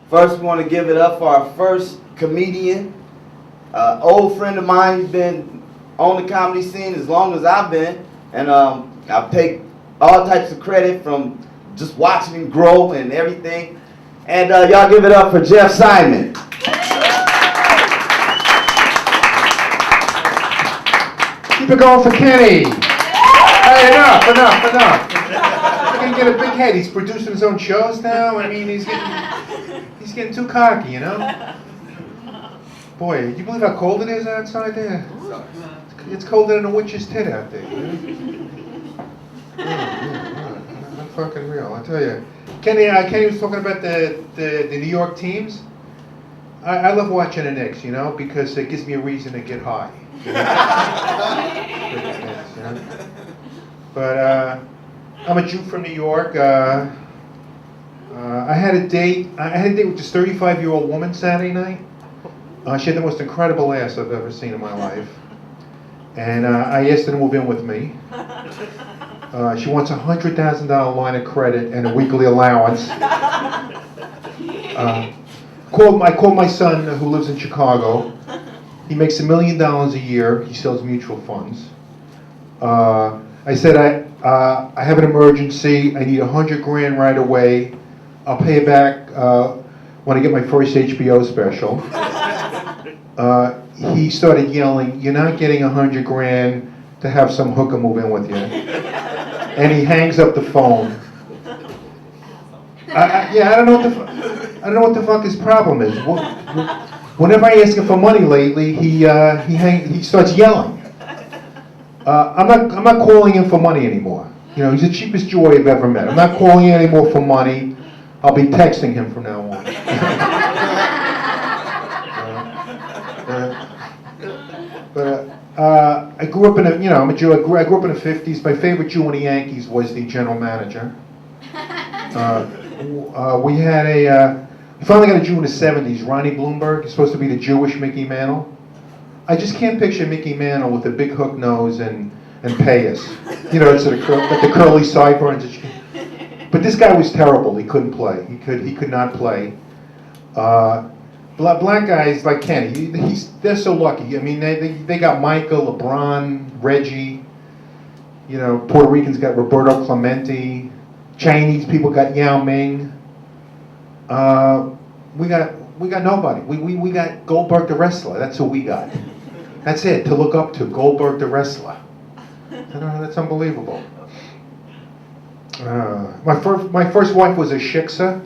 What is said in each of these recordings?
First, we want to give it up for our first comedian, old friend of mine. He's been on the comedy scene as long as I've been, and I take all types of credit from just watching him grow and everything. And y'all give it up for Jeff Simon. Keep it going for Kenny. Hey, enough. He's gonna get a big head. He's producing his own shows now. I mean, he's getting too cocky, you know? Boy, you believe how cold it is outside there? It's colder than a witch's tit out there. You know? I'm fucking real, I tell you. Kenny was talking about the New York teams. I love watching the Knicks, you know, because it gives me a reason to get high. You know? But I'm a Jew from New York. I had a date with this 35-year-old woman Saturday night. She had the most incredible ass I've ever seen in my life. And I asked her to move in with me. She wants a $100,000 line of credit and a weekly allowance. I called my son who lives in Chicago. He makes $1 million a year. He sells mutual funds. I said, I have an emergency. I need $100,000 right away. I'll pay it back when I get my first HBO special. He started yelling, "You're not getting $100,000 to have some hooker move in with you." And he hangs up the phone. I don't know what the fuck his problem is. Whenever I ask him for money lately, he starts yelling. I'm not calling him for money anymore. You know, he's the cheapest Jew I've ever met. I'm not calling him anymore for money. I'll be texting him from now on. I grew up in I'm a Jew. I grew up in the 50s. My favorite Jew in the Yankees was the general manager. We finally got a Jew in the 70s, Ronnie Bloomberg. He's supposed to be the Jewish Mickey Mantle. I just can't picture Mickey Mantle with a big hook nose and payas. You know, with the curly sideburns. But this guy was terrible. He couldn't play. He could not play. Black guys like Kenny, they're so lucky. I mean, they got Michael, LeBron, Reggie. You know, Puerto Ricans got Roberto Clemente. Chinese people got Yao Ming. We got nobody. We got Goldberg the wrestler. That's who we got. That's it, to look up to, Goldberg the wrestler. That's unbelievable. My first wife was a shiksa.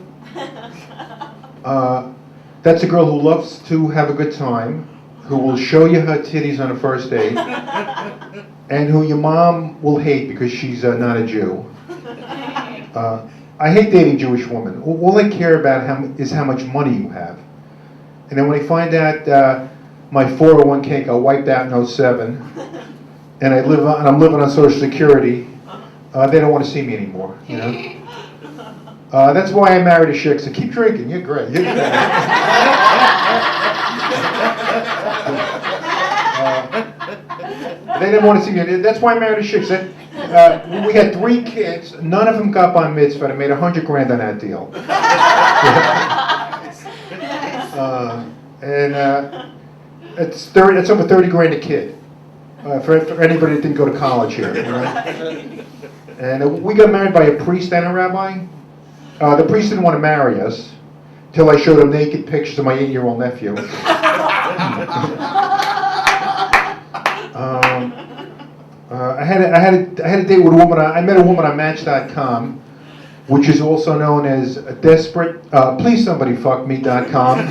That's a girl who loves to have a good time, who will show you her titties on a first date, and who your mom will hate because she's not a Jew. I hate dating Jewish women. All I care about is how much money you have. And then when I find out my 401k got wiped out in '07, and I'm living on Social Security, they don't want to see me anymore. You know. That's why I married a chick. So keep drinking. You're great. They didn't want to see me. That's why I married a chick. So, we had 3 kids. None of them got bar mitzvah. I made $100,000 on that deal. It's over $30,000 a kid for anybody that didn't go to college here. Right? And we got married by a priest and a rabbi. The priest didn't want to marry us till I showed him naked pictures of my 8-year-old nephew. I had a date with a woman. I met a woman on Match.com, which is also known as a desperate. Please somebody fuck me.com.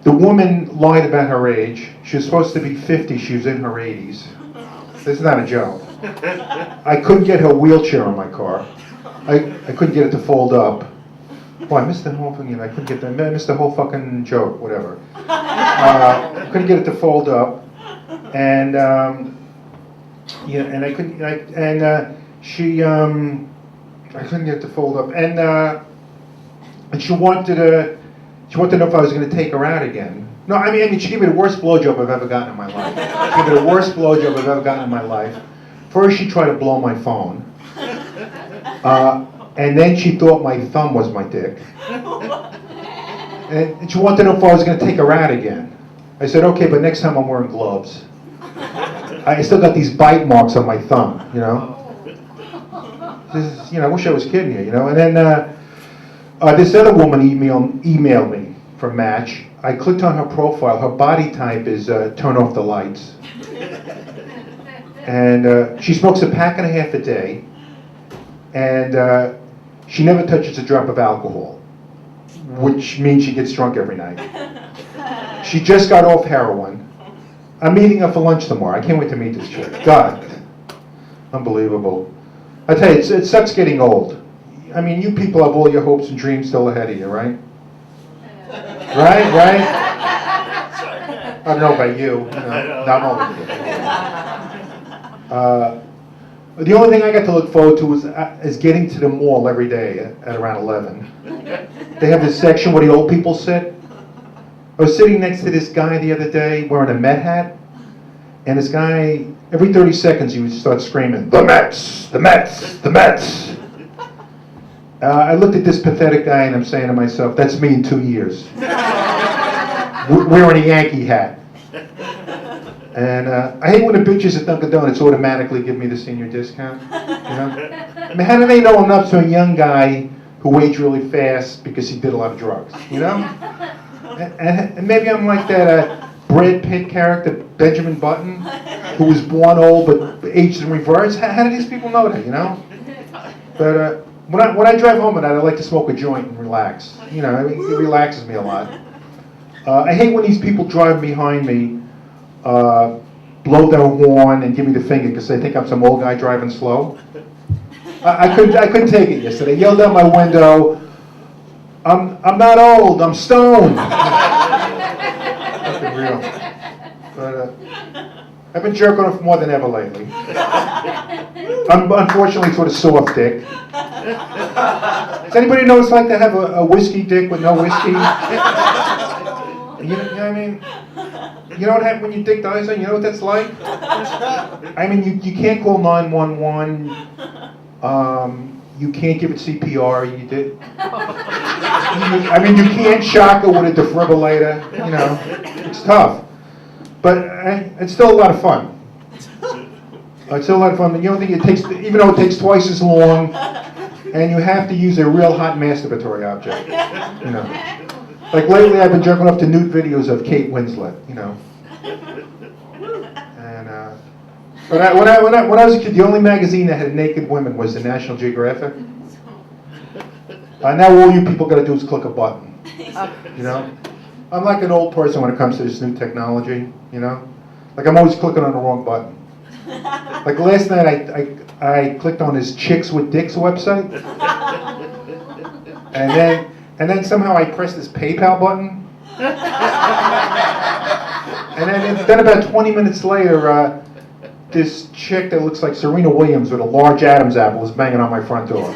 The woman lied about her age. She was supposed to be 50. She was in her 80s. This is not a joke. I couldn't get her wheelchair in my car. I couldn't get it to fold up. Well, I missed the whole thing. I missed the whole fucking joke. Whatever. I couldn't get it to fold up, and and I couldn't. I couldn't get it to fold up, and she wanted to know if I was going to take her out again. No, I mean, she gave me the worst blowjob I've ever gotten in my life. She gave me the worst blowjob I've ever gotten in my life. First, she tried to blow my phone. And then she thought my thumb was my dick. And she wanted to know if I was going to take her out again. I said, okay, but next time I'm wearing gloves. I still got these bite marks on my thumb, you know. This is, I wish I was kidding you, And then this other woman emailed me from Match. I clicked on her profile. Her body type is turn off the lights. And she smokes a pack and a half a day. And she never touches a drop of alcohol, which means she gets drunk every night. She just got off heroin. I'm meeting her for lunch tomorrow. I can't wait to meet this chick. God, unbelievable. I tell you, it sucks getting old. I mean, you people have all your hopes and dreams still ahead of you, right? Right? I don't know about you. I'm older. The only thing I got to look forward to is getting to the mall every day at around 11. They have this section where the old people sit. I was sitting next to this guy the other day wearing a Met hat, and this guy, every 30 seconds he would start screaming, "The Mets! The Mets! The Mets!" I looked at this pathetic guy and I'm saying to myself, that's me in 2 years. Wearing a Yankee hat. And I hate when the bitches at Dunkin' Donuts automatically give me the senior discount. I mean, how do they know I'm up to a young guy who aged really fast because he did a lot of drugs, And maybe I'm like that Brad Pitt character, Benjamin Button, who was born old but aged in reverse. How do these people know that, But when I drive home at night, I like to smoke a joint and relax. It relaxes me a lot. I hate when these people drive behind me, blow their horn and give me the finger because they think I'm some old guy driving slow. I couldn't take it yesterday. They yelled out my window, I'm not old, I'm stoned. Fucking real. But I've been jerking off more than ever lately. I'm unfortunately sort of soft dick. Does anybody know what it's like to have a whiskey dick with no whiskey? You know what I mean? You know what happens when your dick dies on? You know what that's like? I mean, you can't call 911. You can't give it CPR. You did. You can't shock it with a defibrillator. It's tough. But it's still a lot of fun. It's still a lot of fun. But you don't think it takes, even though it takes twice as long, and you have to use a real hot masturbatory object. Like lately, I've been jerking off to nude videos of Kate Winslet. And but when I was a kid, the only magazine that had naked women was the National Geographic. Now all you people got to do is click a button. I'm like an old person when it comes to this new technology. Like I'm always clicking on the wrong button. Like last night, I clicked on this Chicks with Dicks website, and then somehow I pressed this PayPal button, and then about 20 minutes later, this chick that looks like Serena Williams with a large Adam's apple is banging on my front door.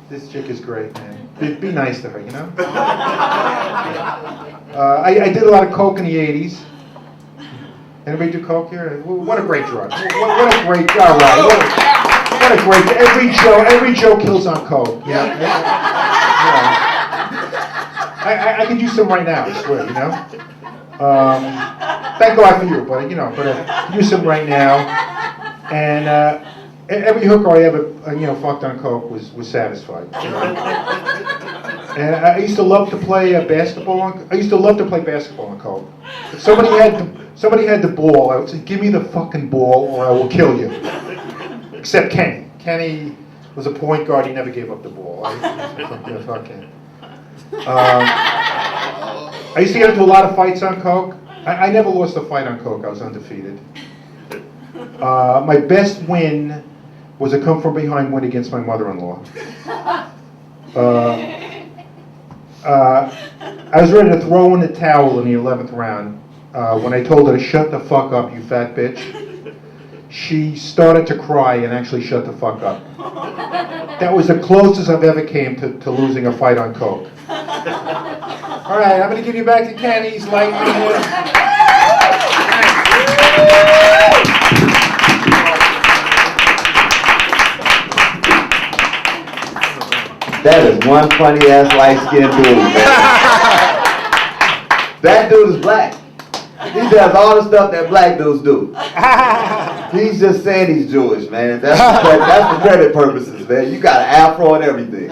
This chick is great, man. Be nice to her, I did a lot of coke in the 80s. Anybody do coke here? What a great drug. What a great, all right. What a great, every Joe kills on coke. I could use some right now, I swear, Thank God for you, but I could use some right now. And every hooker I ever, fucked on coke was satisfied. And I used to love to play basketball on coke. If somebody had the ball, I would say, give me the fucking ball or I will kill you. Except Kenny. Kenny was a point guard, he never gave up the ball. Fuck him. I used to get into a lot of fights on coke. I never lost a fight on coke, I was undefeated. My best win was a come from behind win against my mother-in-law. I was ready to throw in the towel in the 11th round when I told her to shut the fuck up, you fat bitch. She started to cry and actually shut the fuck up. That was the closest I've ever came to losing a fight on coke. All right, I'm going to give you back to Kenny's light here. That is one funny ass light skinned dude, man. That dude is black. He does all the stuff that black dudes do. He's just saying he's Jewish, man. That's for credit purposes, man. You got an afro and everything.